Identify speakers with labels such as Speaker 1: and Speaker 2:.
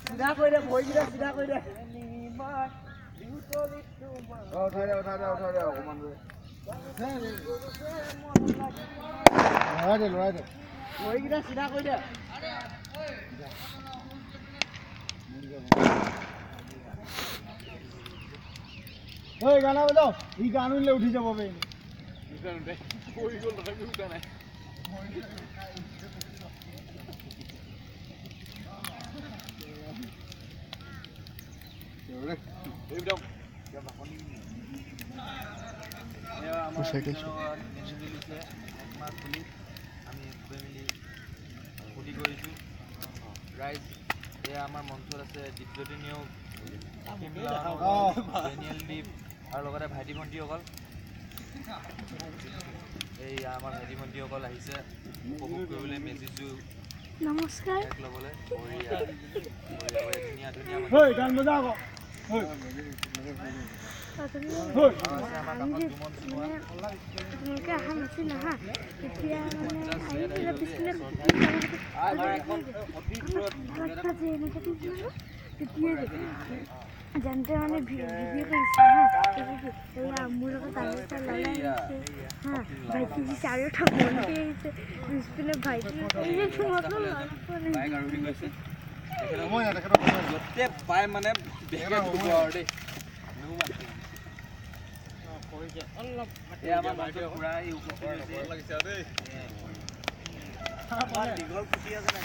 Speaker 1: চিধা কৰি দে ভৰিকেইটা চিধা কৰি দে
Speaker 2: উঠাই দে অকমান লৰাই দে
Speaker 1: ভৰিকেইটা চিধা কৰি দে
Speaker 2: গানা বজাও ই গান উঠিলে উঠি যাব পাৰিম
Speaker 3: আমাৰ মঞ্চত আছে দীপজ্যোতি নিয়োগ ডেনিয়েল দ্বীপ আৰু লগতে ভাইটি ভণ্টিসকল এই আমাৰ ভাইটি ভণ্টিসকল আহিছে উপভোগ কৰিবলৈ মেজিছো
Speaker 4: নমস্কাৰ
Speaker 3: ল'বলৈ
Speaker 2: গান বজা আকৌ
Speaker 4: আপোনালোকে অহা নাছিল হা তেতিয়া যেনতে মানে ভিডিঅ' কৰিছে হা মোৰ লগত আৰু এটা ল'ৰা আহিছে হা ভাইটি দিছে আৰু এটা ভণ্টি আহিছে পিছপিনে ভাইটি
Speaker 3: য'তে পাই মানে বেগে ধুব আৰু দেই আমাৰ মঞ্চত পুৰা উপস্থিত হৈছে দীঘল ফুটি আছে নাই